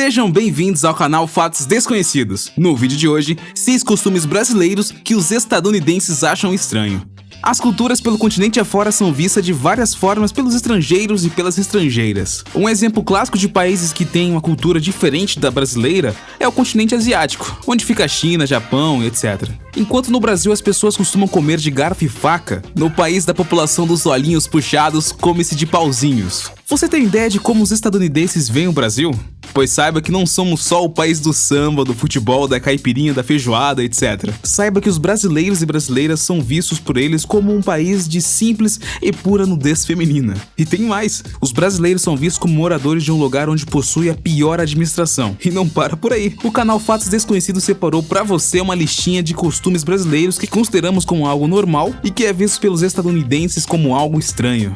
Sejam bem-vindos ao canal Fatos Desconhecidos. No vídeo de hoje, 6 costumes brasileiros que os estadunidenses acham estranho. As culturas pelo continente afora são vistas de várias formas pelos estrangeiros e pelas estrangeiras. Um exemplo clássico de países que têm uma cultura diferente da brasileira é o continente asiático, onde fica a China, Japão, etc. Enquanto no Brasil as pessoas costumam comer de garfo e faca, no país da população dos olhinhos puxados, come-se de pauzinhos. Você tem ideia de como os estadunidenses veem o Brasil? Pois saiba que não somos só o país do samba, do futebol, da caipirinha, da feijoada, etc. Saiba que os brasileiros e brasileiras são vistos por eles como um país de simples e pura nudez feminina. E tem mais, os brasileiros são vistos como moradores de um lugar onde possui a pior administração. E não para por aí. O canal Fatos Desconhecidos separou pra você uma listinha de costumes brasileiros que consideramos como algo normal e que é visto pelos estadunidenses como algo estranho.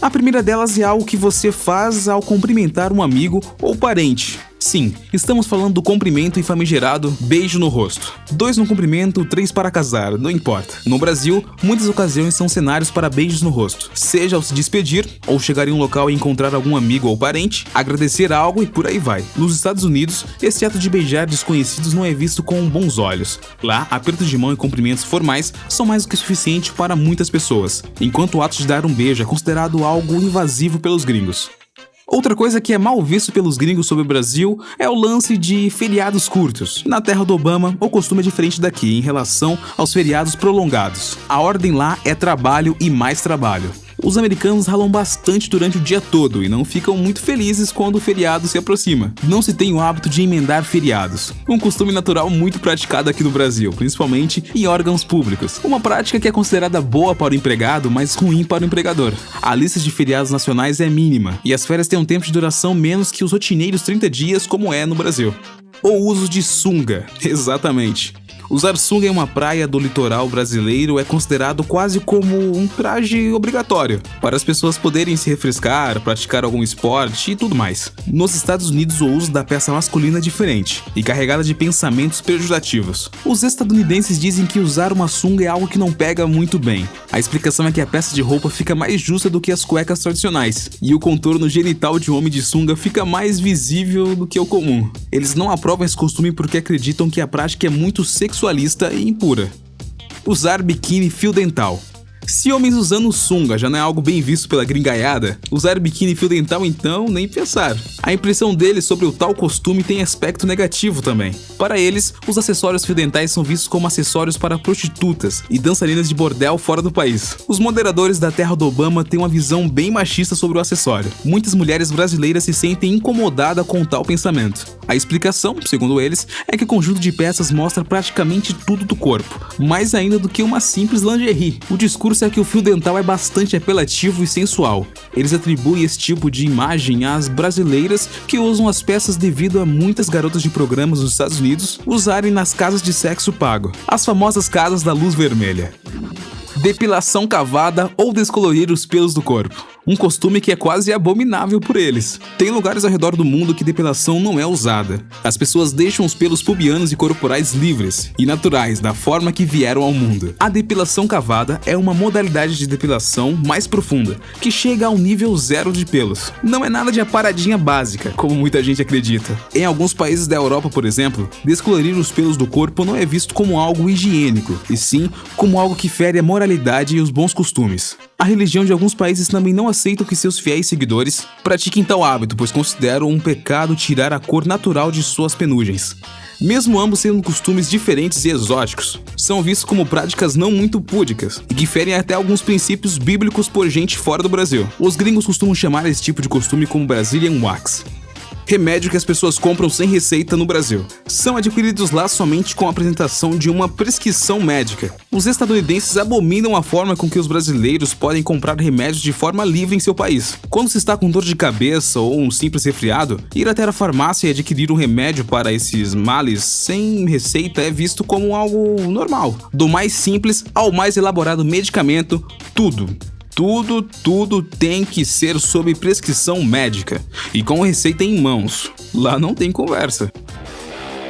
A primeira delas é algo que você faz ao cumprimentar um amigo ou parente. Sim, estamos falando do cumprimento e famigerado beijo no rosto. 2 no cumprimento, 3 para casar, não importa. No Brasil, muitas ocasiões são cenários para beijos no rosto, seja ao se despedir, ou chegar em um local e encontrar algum amigo ou parente, agradecer algo e por aí vai. Nos Estados Unidos, esse ato de beijar desconhecidos não é visto com bons olhos. Lá, apertos de mão e cumprimentos formais são mais do que suficiente para muitas pessoas, enquanto o ato de dar um beijo é considerado algo invasivo pelos gringos. Outra coisa que é mal visto pelos gringos sobre o Brasil é o lance de feriados curtos. Na terra do Obama, o costume é diferente daqui em relação aos feriados prolongados. A ordem lá é trabalho e mais trabalho. Os americanos ralam bastante durante o dia todo e não ficam muito felizes quando o feriado se aproxima. Não se tem o hábito de emendar feriados, um costume natural muito praticado aqui no Brasil, principalmente em órgãos públicos. Uma prática que é considerada boa para o empregado, mas ruim para o empregador. A lista de feriados nacionais é mínima e as férias têm um tempo de duração menos que os rotineiros 30 dias, como é no Brasil. O uso de sunga, exatamente. Usar sunga em uma praia do litoral brasileiro é considerado quase como um traje obrigatório, para as pessoas poderem se refrescar, praticar algum esporte e tudo mais. Nos Estados Unidos, o uso da peça masculina é diferente e carregada de pensamentos pejorativos. Os estadunidenses dizem que usar uma sunga é algo que não pega muito bem. A explicação é que a peça de roupa fica mais justa do que as cuecas tradicionais, e o contorno genital de um homem de sunga fica mais visível do que o comum. Eles não aprovam esse costume porque acreditam que a prática é muito sexualista e impura. Usar biquíni fio dental. Se homens usando sunga já não é algo bem visto pela gringaiada, usar biquíni fio dental então nem pensar. A impressão deles sobre o tal costume tem aspecto negativo também. Para eles, os acessórios fio dentais são vistos como acessórios para prostitutas e dançarinas de bordel fora do país. Os moderadores da terra do Obama têm uma visão bem machista sobre o acessório. Muitas mulheres brasileiras se sentem incomodadas com tal pensamento. A explicação, segundo eles, é que o conjunto de peças mostra praticamente tudo do corpo, mais ainda do que uma simples lingerie. O discurso é que o fio dental é bastante apelativo e sensual. Eles atribuem esse tipo de imagem às brasileiras que usam as peças devido a muitas garotas de programas nos Estados Unidos usarem nas casas de sexo pago, as famosas casas da luz vermelha. Depilação cavada ou descolorir os pelos do corpo. Um costume que é quase abominável por eles. Tem lugares ao redor do mundo que depilação não é usada. As pessoas deixam os pelos pubianos e corporais livres e naturais, da forma que vieram ao mundo. A depilação cavada é uma modalidade de depilação mais profunda, que chega ao nível 0 de pelos. Não é nada de aparadinha básica, como muita gente acredita. Em alguns países da Europa, por exemplo, descolorir os pelos do corpo não é visto como algo higiênico, e sim como algo que fere a moralidade e os bons costumes. A religião de alguns países também não aceita que seus fiéis seguidores pratiquem tal hábito, pois consideram um pecado tirar a cor natural de suas penugens. Mesmo ambos sendo costumes diferentes e exóticos, são vistos como práticas não muito púdicas e que ferem até alguns princípios bíblicos por gente fora do Brasil. Os gringos costumam chamar esse tipo de costume como Brazilian Wax. Remédio que as pessoas compram sem receita no Brasil. São adquiridos lá somente com a apresentação de uma prescrição médica. Os estadunidenses abominam a forma com que os brasileiros podem comprar remédios de forma livre em seu país. Quando se está com dor de cabeça ou um simples resfriado, ir até a farmácia e adquirir um remédio para esses males sem receita é visto como algo normal. Do mais simples ao mais elaborado medicamento, Tudo tem que ser sob prescrição médica e com receita em mãos. Lá não tem conversa.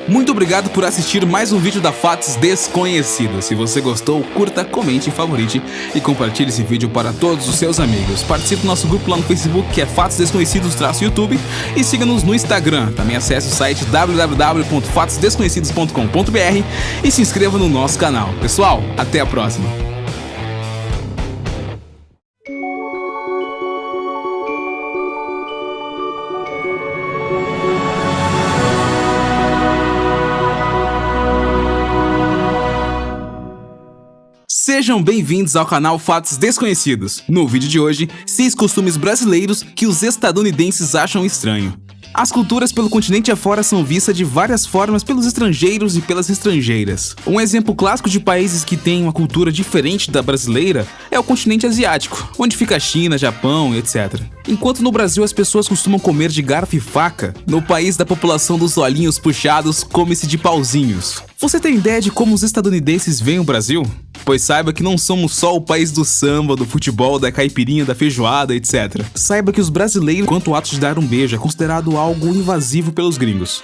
Muito obrigado por assistir mais um vídeo da Fatos Desconhecidos. Se você gostou, curta, comente, favorite e compartilhe esse vídeo para todos os seus amigos. Participe do nosso grupo lá no Facebook, que é Fatos Desconhecidos-YouTube, e siga-nos no Instagram. Também acesse o site www.fatosdesconhecidos.com.br e se inscreva no nosso canal. Pessoal, até a próxima! Sejam bem-vindos ao canal Fatos Desconhecidos. No vídeo de hoje, 6 costumes brasileiros que os estadunidenses acham estranho. As culturas pelo continente afora são vistas de várias formas pelos estrangeiros e pelas estrangeiras. Um exemplo clássico de países que têm uma cultura diferente da brasileira é o continente asiático, onde fica a China, Japão, etc. Enquanto no Brasil as pessoas costumam comer de garfo e faca, no país da população dos olhinhos puxados, come-se de pauzinhos. Você tem ideia de como os estadunidenses veem o Brasil? Pois saiba que não somos só o país do samba, do futebol, da caipirinha, da feijoada, etc. Saiba que os brasileiros, quanto o ato de dar um beijo, é considerado algo invasivo pelos gringos.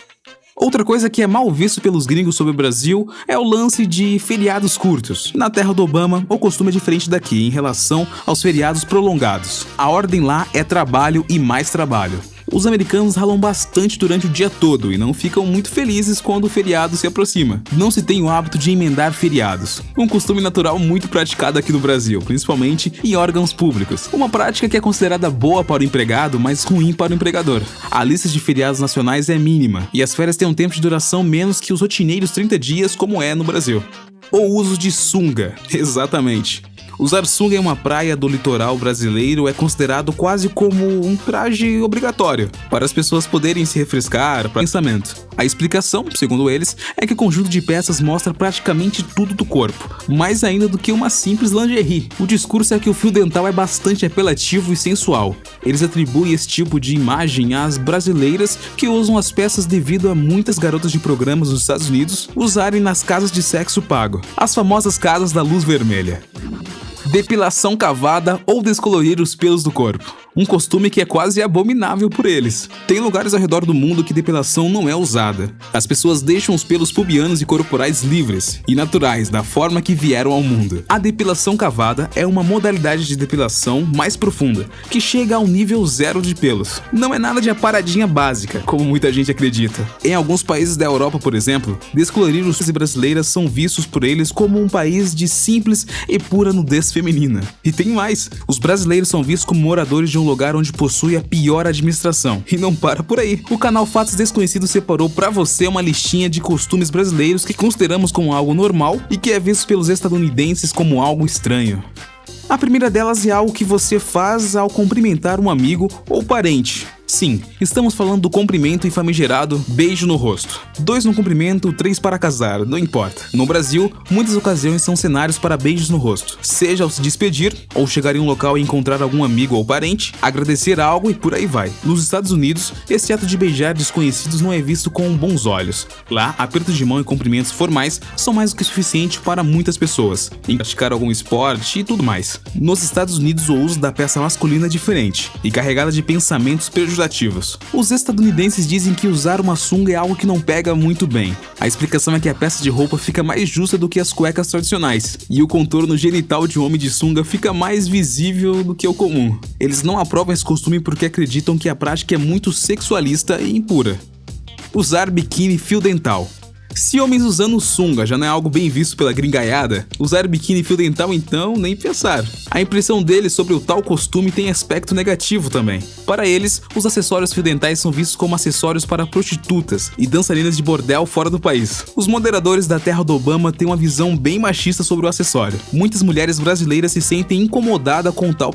Outra coisa que é mal visto pelos gringos sobre o Brasil é o lance de feriados curtos. Na terra do Obama, o costume é diferente daqui em relação aos feriados prolongados. A ordem lá é trabalho e mais trabalho. Os americanos ralam bastante durante o dia todo e não ficam muito felizes quando o feriado se aproxima. Não se tem o hábito de emendar feriados, um costume natural muito praticado aqui no Brasil, principalmente em órgãos públicos. Uma prática que é considerada boa para o empregado, mas ruim para o empregador. A lista de feriados nacionais é mínima e as férias têm um tempo de duração menos que os rotineiros 30 dias, como é no Brasil. O uso de sunga, exatamente. Usar sunga em uma praia do litoral brasileiro é considerado quase como um traje obrigatório, para as pessoas poderem se refrescar para o pensamento. A explicação, segundo eles, é que o conjunto de peças mostra praticamente tudo do corpo, mais ainda do que uma simples lingerie. O discurso é que o fio dental é bastante apelativo e sensual. Eles atribuem esse tipo de imagem às brasileiras que usam as peças devido a muitas garotas de programas nos Estados Unidos usarem nas casas de sexo pago, as famosas casas da luz vermelha. Depilação cavada ou descolorir os pelos do corpo. Um costume que é quase abominável por eles. Tem lugares ao redor do mundo que depilação não é usada. As pessoas deixam os pelos pubianos e corporais livres e naturais, da forma que vieram ao mundo. A depilação cavada é uma modalidade de depilação mais profunda, que chega ao nível zero de pelos. Não é nada de aparadinha básica, como muita gente acredita. Em alguns países da Europa, por exemplo, descolorir os pelos brasileiras são vistos por eles como um país de simples e pura nudez feminina. E tem mais, os brasileiros são vistos como moradores de um lugar onde possui a pior administração. E não para por aí. O canal Fatos Desconhecidos separou pra você uma listinha de costumes brasileiros que consideramos como algo normal e que é visto pelos estadunidenses como algo estranho. A primeira delas é algo que você faz ao cumprimentar um amigo ou parente. Sim, estamos falando do cumprimento e famigerado beijo no rosto. 2 no cumprimento, 3 para casar, não importa. No Brasil, muitas ocasiões são cenários para beijos no rosto, seja ao se despedir, ou chegar em um local e encontrar algum amigo ou parente, agradecer algo e por aí vai. Nos Estados Unidos, esse ato de beijar desconhecidos não é visto com bons olhos. Lá, apertos de mão e cumprimentos formais são mais do que suficiente para muitas pessoas, em praticar algum esporte e tudo mais. Nos Estados Unidos, o uso da peça masculina é diferente e carregada de pensamentos pejorativos. Os estadunidenses dizem que usar uma sunga é algo que não pega muito bem. A explicação é que a peça de roupa fica mais justa do que as cuecas tradicionais, e o contorno genital de um homem de sunga fica mais visível do que o comum. Eles não aprovam esse costume porque acreditam que a prática é muito sexualista e impura. Usar biquíni fio dental. Se homens usando sunga já não é algo bem visto pela gringaiada, usar biquíni e fio dental então nem pensar. A impressão deles sobre o tal costume tem aspecto negativo também. Para eles, os acessórios fio dentais são vistos como acessórios para prostitutas e dançarinas de bordel fora do país. Os moderadores da terra do Obama têm uma visão bem machista sobre o acessório. Muitas mulheres brasileiras se sentem incomodadas com o tal